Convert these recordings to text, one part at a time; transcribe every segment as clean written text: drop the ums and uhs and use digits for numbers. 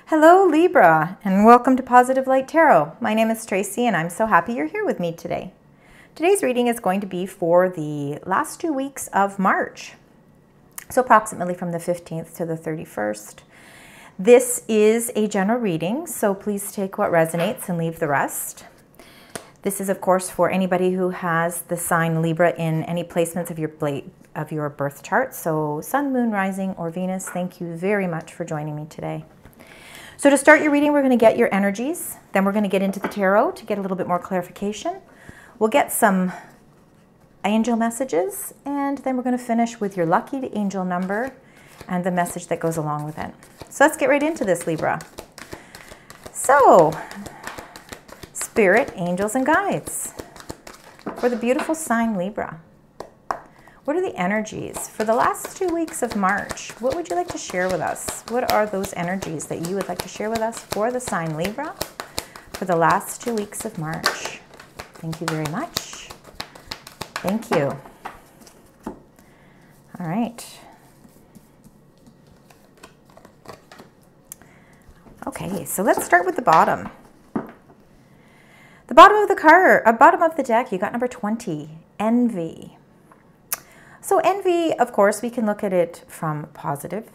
Hello Libra, and welcome to Positive Light Tarot. My name is Tracy and I'm so happy you're here with me today. Today's reading is going to be for the last 2 weeks of March, so approximately from the 15th to the 31st. This is a general reading, so please take what resonates and leave the rest. This is of course for anybody who has the sign Libra in any placements of your birth chart, so Sun, Moon, Rising, or Venus. Thank you very much for joining me today. So to start your reading, we're going to get your energies. Then we're going to get into the tarot to get a little bit more clarification. We'll get some angel messages, and then we're going to finish with your lucky angel number and the message that goes along with it. So let's get right into this, Libra. So, Spirit, angels, and guides for the beautiful sign Libra. What are the energies for the last 2 weeks of March? What would you like to share with us? What are those energies that you would like to share with us for the sign Libra for the last 2 weeks of March? Thank you very much. Thank you. All right. Okay, so let's start with the bottom. The bottom of the card, bottom of the deck, you got number 20, envy. So envy, of course, we can look at it from a positive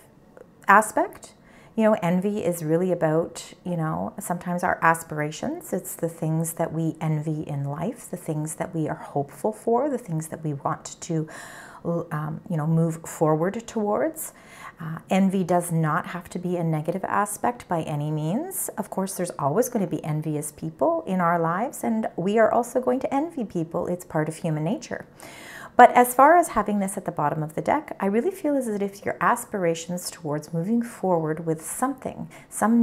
aspect. You know, envy is really about, sometimes our aspirations. It's the things that we envy in life, the things that we are hopeful for, the things that we want to, move forward towards. Envy does not have to be a negative aspect by any means. Of course, there's always going to be envious people in our lives, and we are also going to envy people. It's part of human nature. But as far as having this at the bottom of the deck, I really feel as if your aspirations towards moving forward with something, some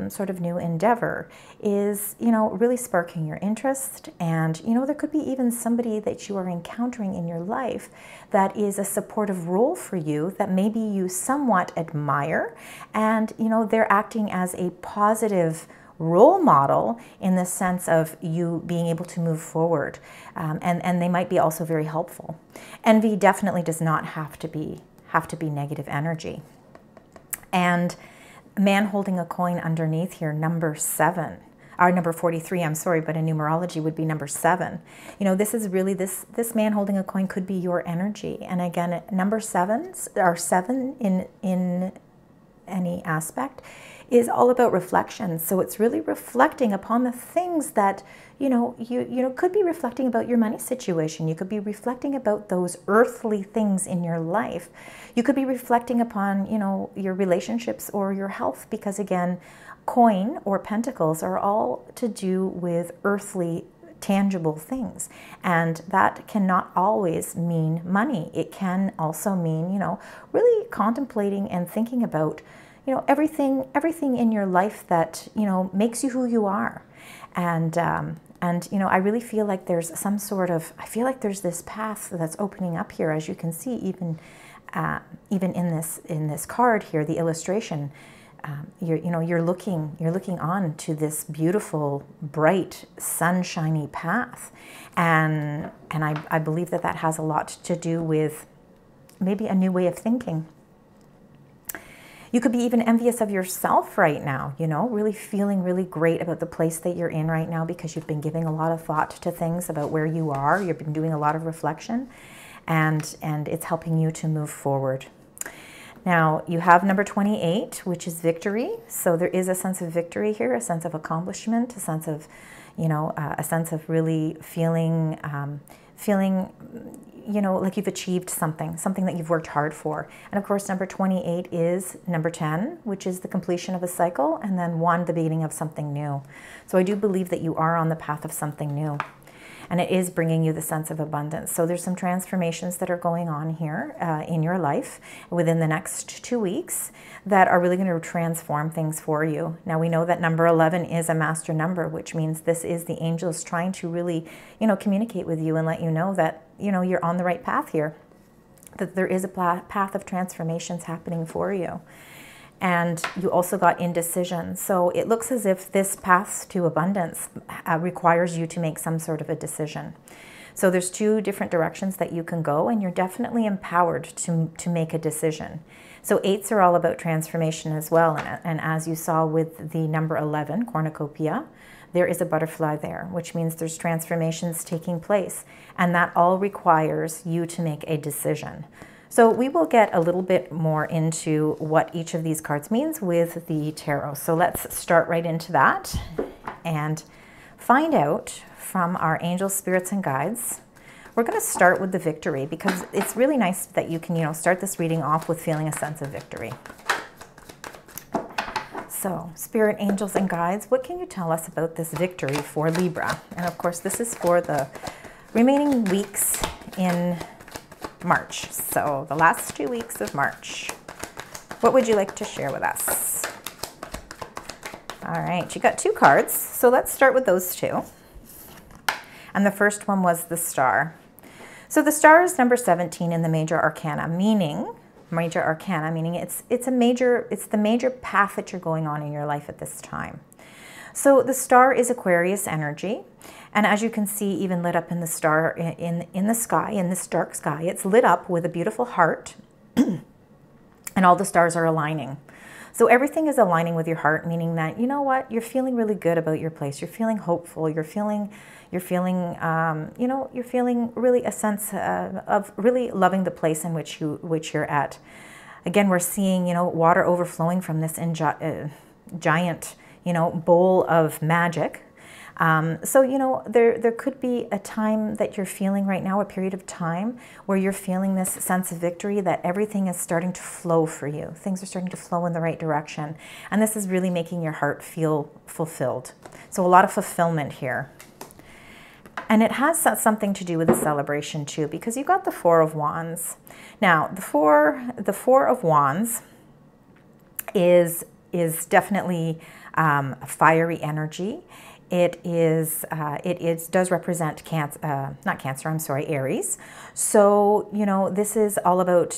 sort of new endeavor is, really sparking your interest. And, there could be even somebody that you are encountering in your life that is a supportive role for you that maybe you somewhat admire. And, they're acting as a positive role model in the sense of you being able to move forward, and they might be also very helpful. Envy definitely does not have to be negative energy. And man holding a coin underneath here, number 7, or number 43, I'm sorry, but in numerology would be number 7. This is really, this man holding a coin could be your energy. And again, number 7s are 7 in any aspect is all about reflection. So it's really reflecting upon the things that, you could be reflecting about your money situation. You could be reflecting about those earthly things in your life. You could be reflecting upon, your relationships or your health, because again, coin or pentacles are all to do with earthly tangible things. And that cannot always mean money. It can also mean, really contemplating and thinking about everything in your life that, makes you who you are. And I really feel like there's some sort of, I feel like there's this path that's opening up here, as you can see, even in this card here, the illustration. You're looking on to this beautiful, bright, sunshiny path. And I believe that has a lot to do with maybe a new way of thinking. You could be even envious of yourself right now, really feeling really great about the place that you're in right now because you've been giving a lot of thought to things about where you are. You've been doing a lot of reflection, and it's helping you to move forward. Now, you have number 28, which is victory. So there is a sense of victory here, a sense of accomplishment, a sense of, a sense of really feeling like you've achieved something that you've worked hard for. And of course, number 28 is number 10, which is the completion of a cycle, and then 1, the beginning of something new. So I do believe that you are on the path of something new. And it is bringing you the sense of abundance. So there's some transformations that are going on here in your life within the next 2 weeks that are really going to transform things for you. Now we know that number 11 is a master number, which means this is the angels trying to really, communicate with you and let you know that, you're on the right path here, that there is a path of transformations happening for you. And you also got indecision. So it looks as if this path to abundance requires you to make some sort of a decision. So there's 2 different directions that you can go, and you're definitely empowered to make a decision. So 8s are all about transformation as well. And as you saw with the number 11, cornucopia, there is a butterfly there, which means there's transformations taking place. And that all requires you to make a decision. So we will get a little bit more into what each of these cards means with the tarot. So let's start right into that and find out from our angels, spirits, and guides. We're going to start with the victory because it's really nice that you can, start this reading off with feeling a sense of victory. So, spirit, angels, and guides, what can you tell us about this victory for Libra? And of course, this is for the remaining weeks in March. So, the last 2 weeks of March. What would you like to share with us? All right, you got 2 cards. So, let's start with those 2. And the first one was the Star. So, the Star is number 17 in the major arcana, meaning it's the major path that you're going on in your life at this time. So the Star is Aquarius energy, and as you can see, even lit up in the star in the sky, in this dark sky, it's lit up with a beautiful heart, and all the stars are aligning. So everything is aligning with your heart, meaning that, you know what, you're feeling really good about your place. You're feeling hopeful. You're feeling really a sense of really loving the place in which you're at. Again, we're seeing, water overflowing from this giant, bowl of magic. So, there could be a time that you're feeling right now, a period of time where you're feeling this sense of victory, that everything is starting to flow for you. Things are starting to flow in the right direction. And this is really making your heart feel fulfilled. So a lot of fulfillment here. And it has something to do with the celebration too, because you got the 4 of Wands. Now, the four of Wands is definitely a fiery energy. It does represent Aries. So, this is all about,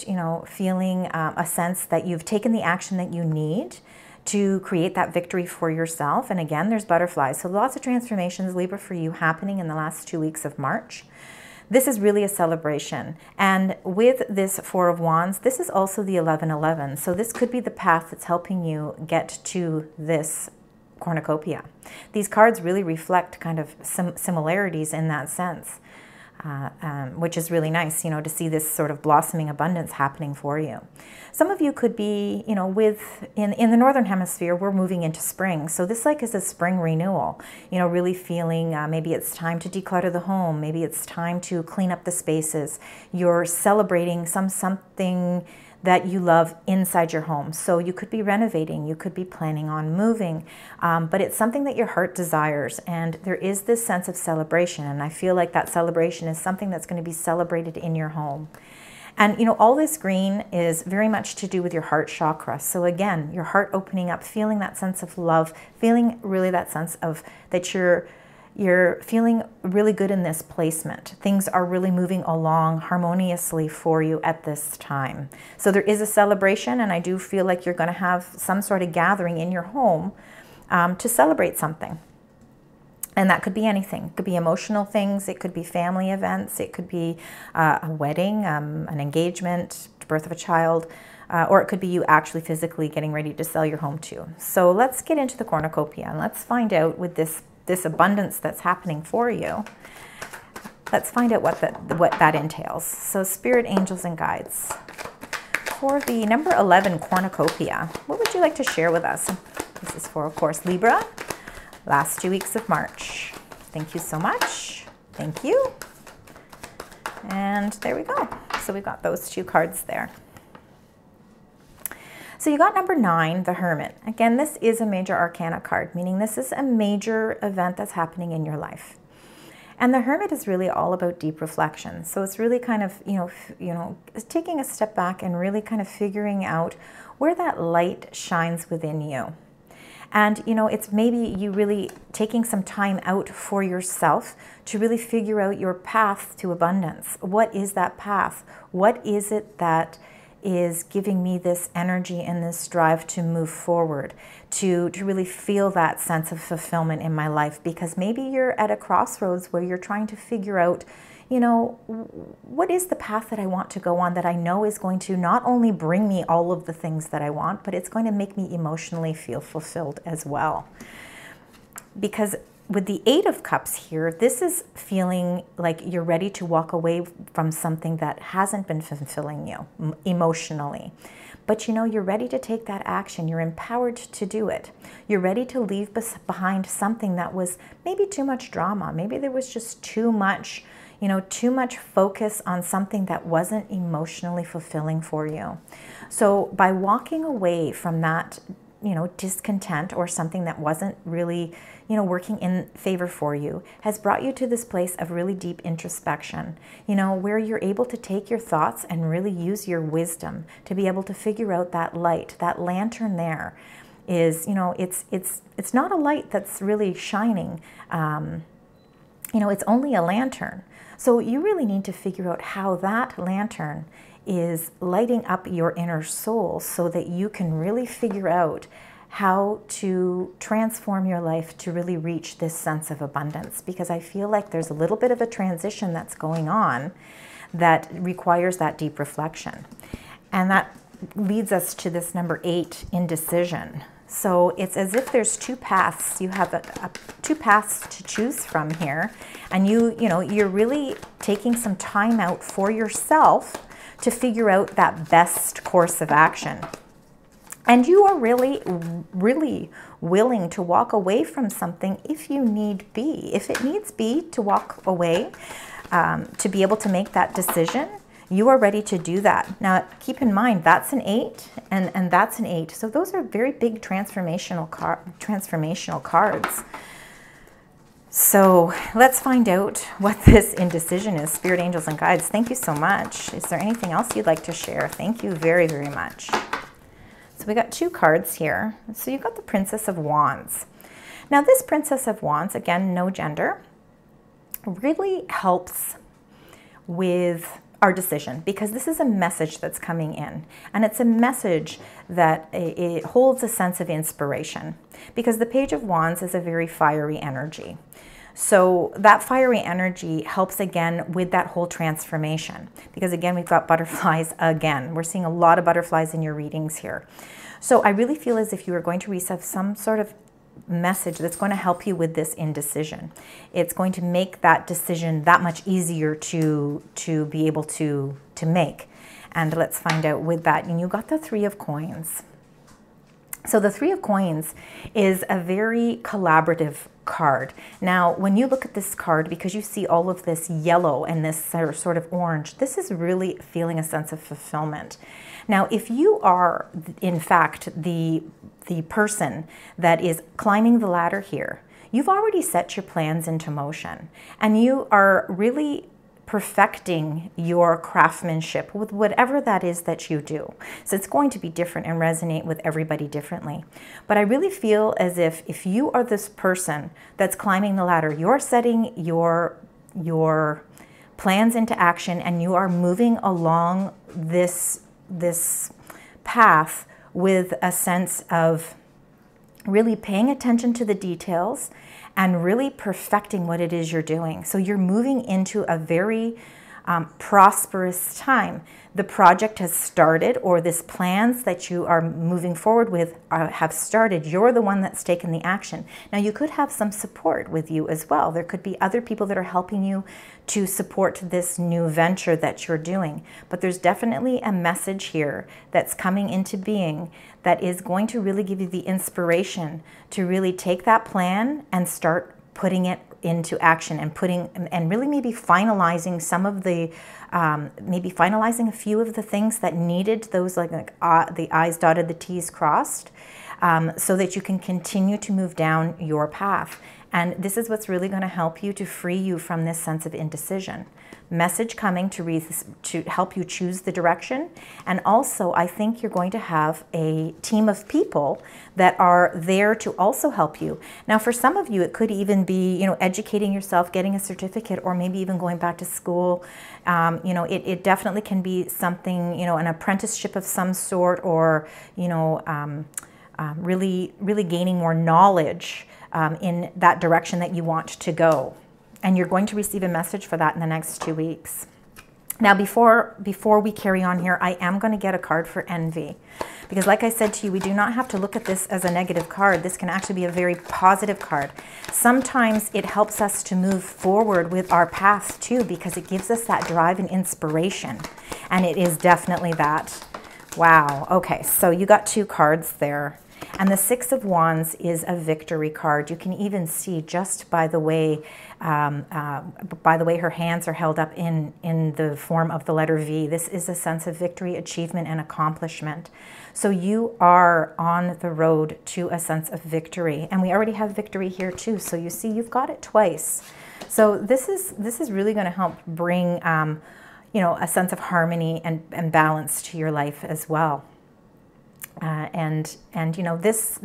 feeling a sense that you've taken the action that you need to create that victory for yourself. And again, there's butterflies. So lots of transformations, Libra, for you happening in the last 2 weeks of March. This is really a celebration. And with this 4 of Wands, this is also the 1111. So this could be the path that's helping you get to this cornucopia. These cards really reflect kind of similarities in that sense, which is really nice, to see this sort of blossoming abundance happening for you. Some of you could be, in the Northern Hemisphere, we're moving into spring. So this is a spring renewal, really feeling maybe it's time to declutter the home. Maybe it's time to clean up the spaces. You're celebrating something that you love inside your home. So you could be renovating, you could be planning on moving, but it's something that your heart desires, and there is this sense of celebration, and I feel like that celebration is something that's going to be celebrated in your home. And all this green is very much to do with your heart chakra. So again, your heart opening up, feeling that sense of love, feeling really that sense of that you're feeling really good in this placement. Things are really moving along harmoniously for you at this time. So there is a celebration, and I do feel like you're going to have some sort of gathering in your home to celebrate something. And that could be anything. It could be emotional things. It could be family events. It could be a wedding, an engagement, birth of a child, or it could be you actually physically getting ready to sell your home too. So let's get into the cornucopia, and let's find out with this abundance that's happening for you. Let's find out what that entails. So spirit, angels, and guides. For the number 11 cornucopia, what would you like to share with us? This is for, of course, Libra. Last 2 weeks of March. Thank you so much. Thank you. And there we go. So we got those 2 cards there. So you got number 9, the Hermit. Again, this is a major arcana card, meaning this is a major event that's happening in your life. And the Hermit is really all about deep reflection. So it's really kind of, taking a step back and really kind of figuring out where that light shines within you. And, it's maybe you really taking some time out for yourself to really figure out your path to abundance. What is that path? What is it that is giving me this energy and this drive to move forward, to really feel that sense of fulfillment in my life? Because maybe you're at a crossroads where you're trying to figure out, you know, what is the path that I want to go on that I know is going to not only bring me all of the things that I want, but it's going to make me emotionally feel fulfilled as well. Because with the Eight of Cups here, this is feeling like you're ready to walk away from something that hasn't been fulfilling you emotionally. But you know, you're ready to take that action. You're empowered to do it. You're ready to leave behind something that was maybe too much drama. Maybe there was just too much, you know, too much focus on something that wasn't emotionally fulfilling for you. So by walking away from that, you know, discontent or something that wasn't really, you know, working in favor for you, has brought you to this place of really deep introspection, you know, where you're able to take your thoughts and really use your wisdom to be able to figure out that light, that lantern there is, you know, it's not a light that's really shining. You know, it's only a lantern. So you really need to figure out how that lantern is lighting up your inner soul so that you can really figure out how to transform your life to really reach this sense of abundance. Because I feel like there's a little bit of a transition that's going on that requires that deep reflection. And that leads us to this number 8, indecision. So it's as if there's two paths. You have two paths to choose from here. And you know, you're really taking some time out for yourself to figure out that best course of action. And you are really, really willing to walk away from something if you need be. If it needs be to walk away, to be able to make that decision, you are ready to do that. Now, keep in mind, that's an 8 and that's an 8. So those are very big transformational cards. So let's find out what this indecision is. Spirit, angels, and guides, thank you so much. Is there anything else you'd like to share? Thank you very, very much. So we got 2 cards here. So you've got the Princess of Wands. Now this Princess of Wands, again, no gender, really helps with our decision, because this is a message that's coming in, and it's a message that it holds a sense of inspiration, because the Page of Wands is a very fiery energy. So that fiery energy helps again with that whole transformation, because again, we've got butterflies again. We're seeing a lot of butterflies in your readings here. So I really feel as if you are going to receive some sort of message that's going to help you with this indecision. It's going to make that decision that much easier to be able to make. And let's find out with that. And you got the 3 of Coins. So the 3 of Coins is a very collaborative card. Now, when you look at this card, because you see all of this yellow and this sort of orange, this is really feeling a sense of fulfillment. Now, if you are, in fact, the person that is climbing the ladder here, you've already set your plans into motion, and you are really perfecting your craftsmanship with whatever that is that you do. So it's going to be different and resonate with everybody differently. But I really feel as if you are this person that's climbing the ladder, you're setting your plans into action, and you are moving along this path with a sense of really paying attention to the details and really perfecting what it is you're doing. So you're moving into a very prosperous time. The project has started, or this plans that you are moving forward with have started. You're the one that's taken the action. Now, you could have some support with you as well. There could be other people that are helping you to support this new venture that you're doing. But there's definitely a message here that's coming into being that is going to really give you the inspiration to really take that plan and start putting it into action, and really maybe finalizing some of the maybe finalizing a few of the things that needed those the I's dotted, the T's crossed, so that you can continue to move down your path. And this is what's really going to help you to free you from this sense of indecision. Message coming to help you choose the direction. And also, I think you're going to have a team of people that are there to also help you. Now, for some of you, it could even be, educating yourself, getting a certificate, or maybe even going back to school. It definitely can be something, an apprenticeship of some sort, or, really gaining more knowledge in that direction that you want to go. And you're going to receive a message for that in the next 2 weeks. Now, before we carry on here, I am going to get a card for envy. Because like I said to you, we do not have to look at this as a negative card. This can actually be a very positive card. Sometimes it helps us to move forward with our path too, because it gives us that drive and inspiration. And it is definitely that. Wow. Okay, so you got 2 cards there. And the 6 of Wands is a victory card. You can even see just by the way her hands are held up in the form of the letter V. This is a sense of victory, achievement, and accomplishment. So you are on the road to a sense of victory. And we already have victory here too. So you see, you've got it twice. So this is really going to help bring you know, a sense of harmony and balance to your life as well. And you know, this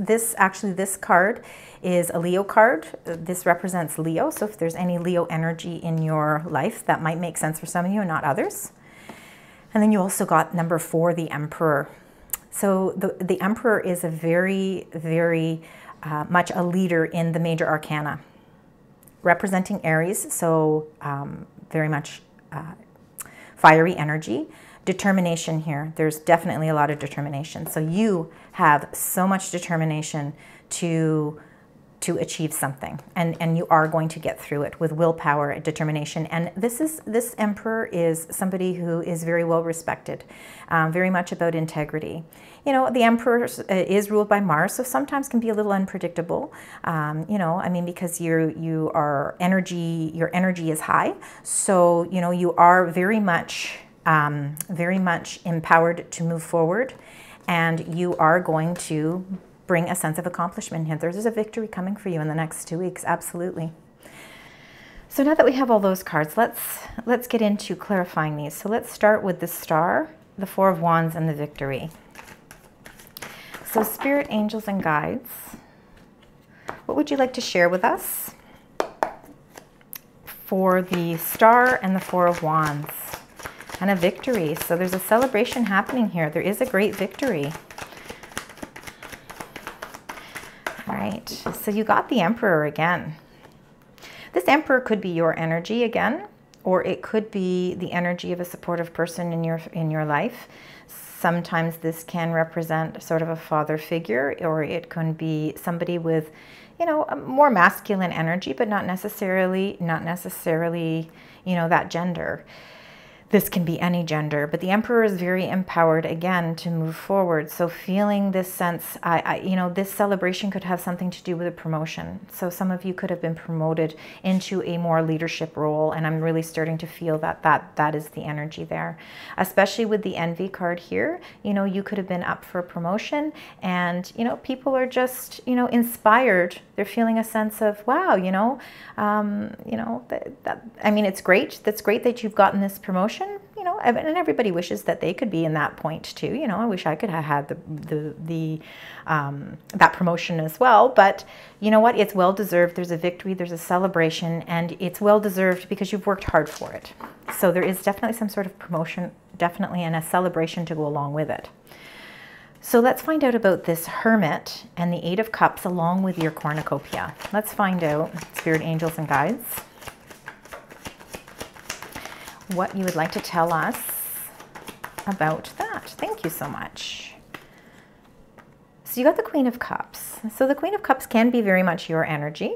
card is a Leo card. This represents Leo. So if there's any Leo energy in your life, that might make sense for some of you and not others. And then you also got number 4, the Emperor. So the Emperor is a very, very much a leader in the major arcana, representing Aries. So very much fiery energy. Determination here. There's definitely a lot of determination. So you have so much determination to achieve something, and you are going to get through it with willpower and determination. And this Emperor is somebody who is very well respected, very much about integrity. You know, the Emperor is ruled by Mars, so sometimes can be a little unpredictable. You know, I mean, because your energy is high, so you know you are very much empowered to move forward, and you are going to bring a sense of accomplishment here. There's a victory coming for you in the next 2 weeks, absolutely. So now that we have all those cards, let's get into clarifying these. So let's start with the Star, the 4 of Wands, and the Victory. So Spirit, Angels, and Guides, what would you like to share with us for the Star and the 4 of Wands? And a victory. So there's a celebration happening here. There is a great victory. All right. So you got the Emperor again. This Emperor could be your energy again, or it could be the energy of a supportive person in your life. Sometimes this can represent sort of a father figure, or it can be somebody with, you know, a more masculine energy, but not necessarily, you know, that gender. This can be any gender, but the Emperor is very empowered again to move forward. So feeling this sense, you know, this celebration could have something to do with a promotion. So some of you could have been promoted into a more leadership role, and I'm really starting to feel that is the energy there. Especially with the Envy card here, you know, you could have been up for a promotion, and you know, people are just, you know, inspired. They're feeling a sense of, wow, you know, I mean, it's great. That's great that you've gotten this promotion. You know, and everybody wishes that they could be in that point too. You know, I wish I could have had that promotion as well. But you know what? It's well deserved. There's a victory. There's a celebration, and it's well deserved because you've worked hard for it. So there is definitely some sort of promotion, definitely, and a celebration to go along with it. So let's find out about this Hermit and the 8 of Cups along with your cornucopia. Let's find out, Spirit, Angels, and Guides, what you would like to tell us about that. Thank you so much. So you got the Queen of Cups. So the Queen of Cups can be very much your energy.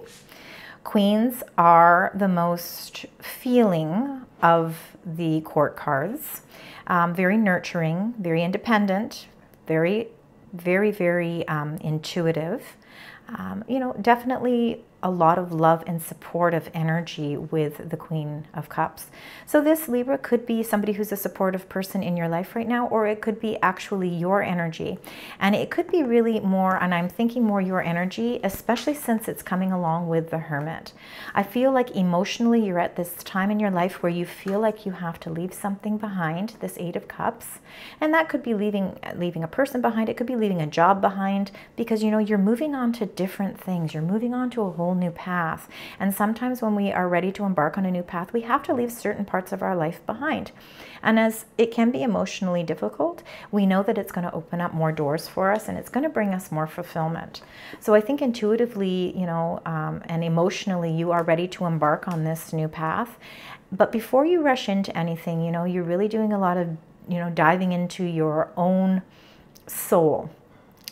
Queens are the most feeling of the court cards. Very nurturing, very independent, very intuitive. You know, definitely a lot of love and supportive energy with the Queen of Cups. So this Libra could be somebody who's a supportive person in your life right now, or it could be actually your energy. And it could be really more, and I'm thinking more your energy, especially since it's coming along with the Hermit. I feel like emotionally you're at this time in your life where you feel like you have to leave something behind, this 8 of Cups. And that could be leaving a person behind. It could be leaving a job behind, because you know, you're moving on to different things. You're moving on to a whole new path. And sometimes when we are ready to embark on a new path, we have to leave certain parts of our life behind. And as it can be emotionally difficult, we know that it's going to open up more doors for us, and it's going to bring us more fulfillment. So I think intuitively, you know, and emotionally, you are ready to embark on this new path. But before you rush into anything, you know, you're really doing a lot of, you know, diving into your own soul,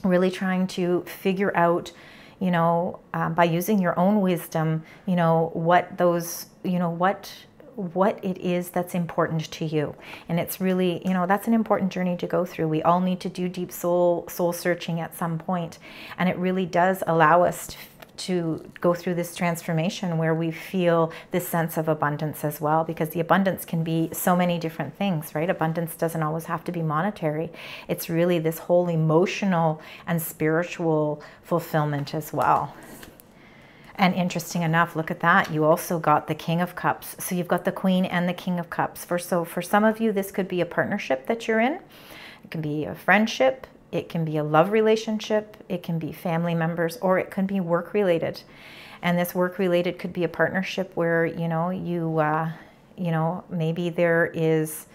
really trying to figure out, you know, by using your own wisdom, you know, what those, you know, what it is that's important to you. And it's really, you know, that's an important journey to go through. We all need to do deep soul searching at some point. And it really does allow us to go through this transformation where we feel this sense of abundance as well, because the abundance can be so many different things, right? Abundance doesn't always have to be monetary. It's really this whole emotional and spiritual fulfillment as well. And interesting enough, look at that. You also got the King of Cups. So you've got the Queen and the King of Cups. So for some of you, this could be a partnership that you're in. It can be a friendship. It can be a love relationship. It can be family members, or it can be work related. And this work related could be a partnership where, you know, you know, maybe there is,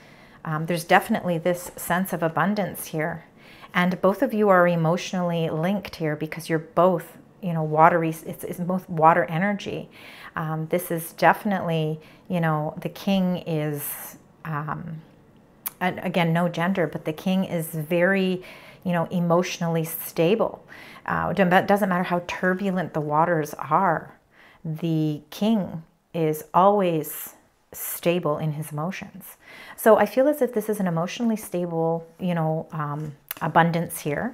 there's definitely this sense of abundance here. And both of you are emotionally linked here because you're both, you know, watery, it's both water energy. This is definitely, you know, the king is, and again, no gender, but the king is very, you know, emotionally stable. It doesn't matter how turbulent the waters are. The king is always stable in his emotions. So I feel as if this is an emotionally stable, you know, abundance here.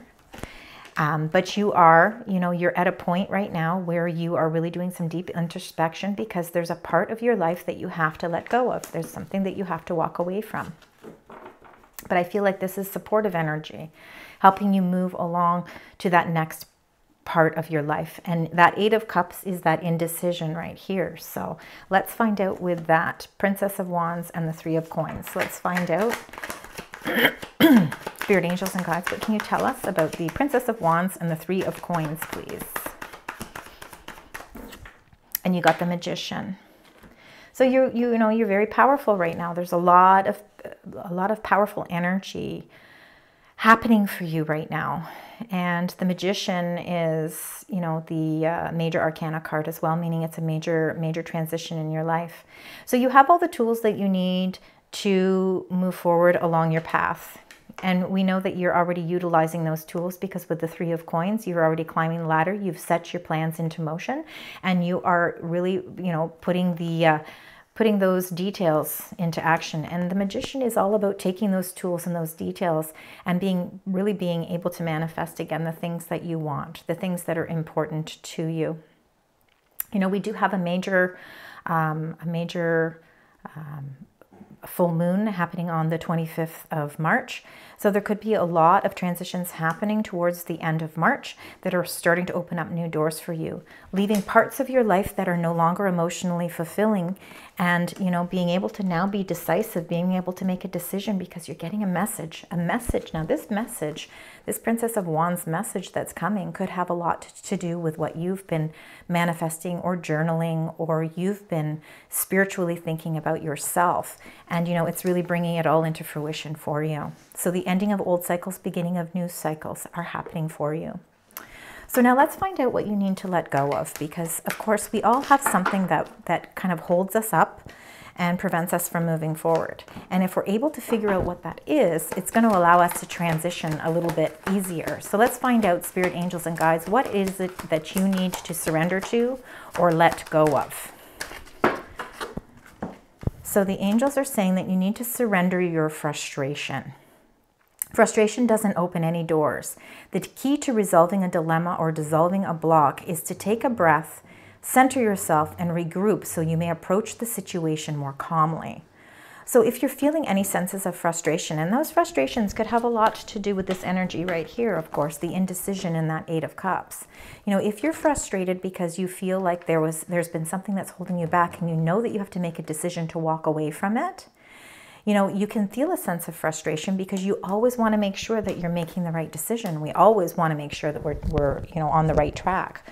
But you are, you know, you're at a point right now where you are really doing some deep introspection because there's a part of your life that you have to let go of. There's something that you have to walk away from. But I feel like this is supportive energy, helping you move along to that next part of your life. And that Eight of Cups is that indecision right here. So let's find out with that Princess of Wands and the Three of Coins. Let's find out. Spirit, angels, and guides, what can you tell us about the Princess of Wands and the Three of Coins, please? And you got the Magician. So you know, you're very powerful right now. There's a lot of powerful energy happening for you right now. And the Magician is, you know, the major arcana card as well, meaning it's a major transition in your life. So you have all the tools that you need to move forward along your path. And we know that you're already utilizing those tools because with the Three of Coins, you're already climbing the ladder. You've set your plans into motion, and you are really, you know, putting those details into action. And the Magician is all about taking those tools and those details and really being able to manifest again the things that you want, the things that are important to you. You know, we do have a major full moon happening on the 25th of March. So there could be a lot of transitions happening towards the end of March that are starting to open up new doors for you, leaving parts of your life that are no longer emotionally fulfilling, and, you know, being able to now be decisive, being able to make a decision because you're getting a message. Now this message, this Princess of Wands message that's coming could have a lot to do with what you've been manifesting or journaling, or you've been spiritually thinking about yourself. And, you know, it's really bringing it all into fruition for you. So the ending of old cycles, beginning of new cycles are happening for you. So now let's find out what you need to let go of, because of course we all have something that kind of holds us up and prevents us from moving forward. And if we're able to figure out what that is, it's going to allow us to transition a little bit easier. So let's find out, Spirit, angels, and guides, what is it that you need to surrender to or let go of? So the angels are saying that you need to surrender your frustration. Frustration doesn't open any doors. The key to resolving a dilemma or dissolving a block is to take a breath, center yourself, and regroup so you may approach the situation more calmly. So if you're feeling any senses of frustration, and those frustrations could have a lot to do with this energy right here, of course, the indecision in that Eight of Cups. You know, if you're frustrated because you feel like there's been something that's holding you back and you know that you have to make a decision to walk away from it, You know, you can feel a sense of frustration because you always want to make sure that you're making the right decision. We always want to make sure that we're you know, on the right track.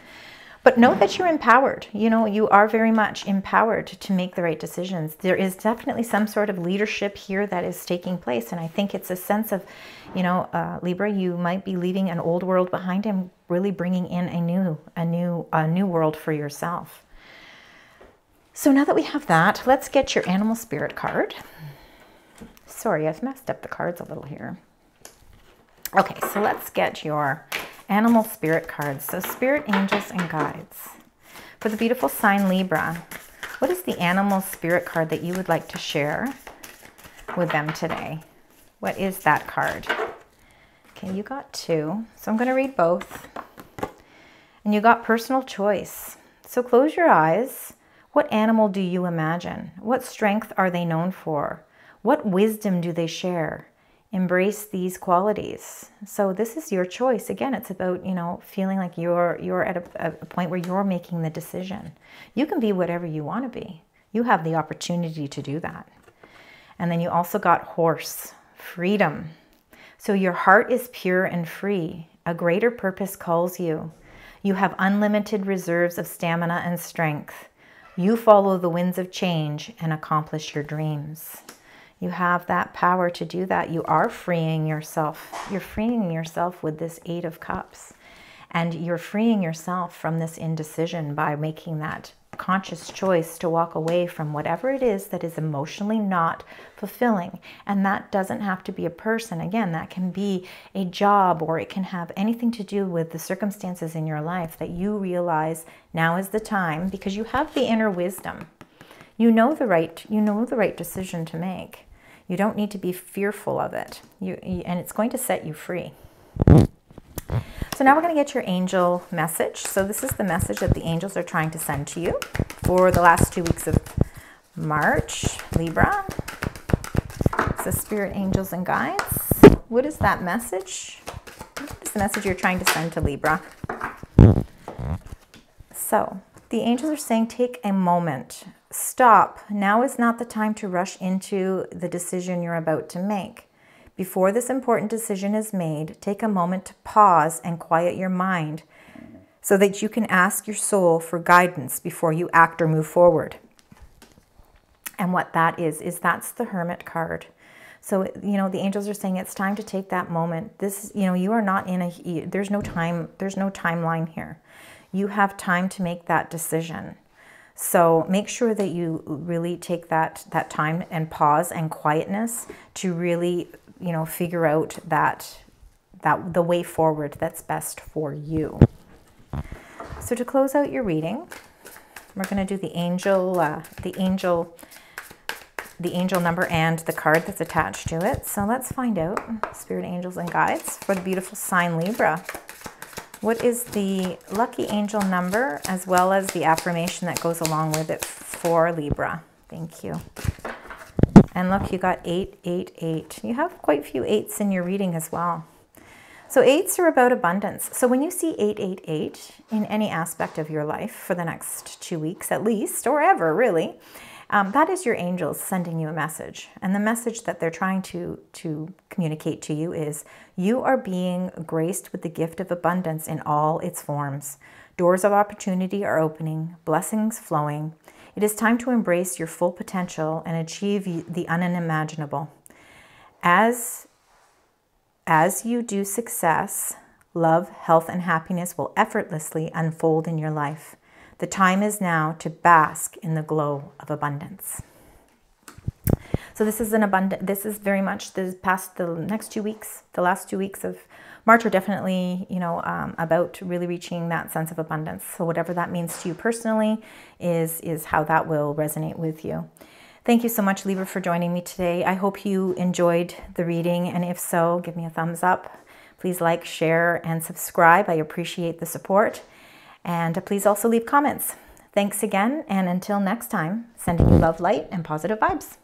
But know that you're empowered. You know, you are very much empowered to make the right decisions. There is definitely some sort of leadership here that is taking place. And I think it's a sense of, you know, Libra, you might be leaving an old world behind and really bringing in a new world for yourself. So now that we have that, let's get your animal spirit card. Sorry, I've messed up the cards a little here. Okay, so let's get your animal spirit cards. So spirit, angels, and guides. For the beautiful sign Libra, what is the animal spirit card that you would like to share with them today? What is that card? Okay, you got 2. So I'm going to read both. And you got personal choice. So close your eyes. What animal do you imagine? What strength are they known for? What wisdom do they share? Embrace these qualities. So this is your choice. Again, it's about, you know, feeling like you're at a point where you're making the decision. You can be whatever you want to be. You have the opportunity to do that. And then you also got horse, freedom. So your heart is pure and free. A greater purpose calls you. You have unlimited reserves of stamina and strength. You follow the winds of change and accomplish your dreams. You have that power to do that. You are freeing yourself. You're freeing yourself with this 8 of Cups. And you're freeing yourself from this indecision by making that conscious choice to walk away from whatever it is that is emotionally not fulfilling. And that doesn't have to be a person. Again, that can be a job, or it can have anything to do with the circumstances in your life that you realize now is the time, because you have the inner wisdom. You know the right decision to make. You don't need to be fearful of it. And it's going to set you free. So now we're going to get your angel message. So this is the message that the angels are trying to send to you for the last 2 weeks of March, Libra. So spirit, angels, and guides. What is that message? What is the message you're trying to send to Libra? So the angels are saying, take a moment. Stop. Now is not the time to rush into the decision you're about to make. Before this important decision is made, take a moment to pause and quiet your mind so that you can ask your soul for guidance before you act or move forward. And what that is that's the Hermit card. So, you know, the angels are saying it's time to take that moment. This, you know, you are not in a, there's no timeline here. You have time to make that decision. So make sure that you really take that time and pause and quietness to really, you know, figure out that the way forward that's best for you. So to close out your reading, we're going to do the angel number and the card that's attached to it. So let's find out, spirit, angels, and guides for the beautiful sign Libra. What is the lucky angel number as well as the affirmation that goes along with it for Libra? Thank you. And look, you got 888. You have quite a few 8s in your reading as well. So 8s are about abundance. So when you see 888 in any aspect of your life for the next 2 weeks at least, or ever really, that is your angels sending you a message. And the message that they're trying to communicate to you is you are being graced with the gift of abundance in all its forms. Doors of opportunity are opening, blessings flowing. It is time to embrace your full potential and achieve the unimaginable. As you do, success, love, health, and happiness will effortlessly unfold in your life. The time is now to bask in the glow of abundance. So this is very much the next 2 weeks, the last 2 weeks of March are definitely, you know, about really reaching that sense of abundance. So whatever that means to you personally is how that will resonate with you. Thank you so much, Libra, for joining me today. I hope you enjoyed the reading, and if so, give me a thumbs up. Please like, share, and subscribe. I appreciate the support. And please also leave comments. Thanks again, and until next time, sending you love, light, and positive vibes.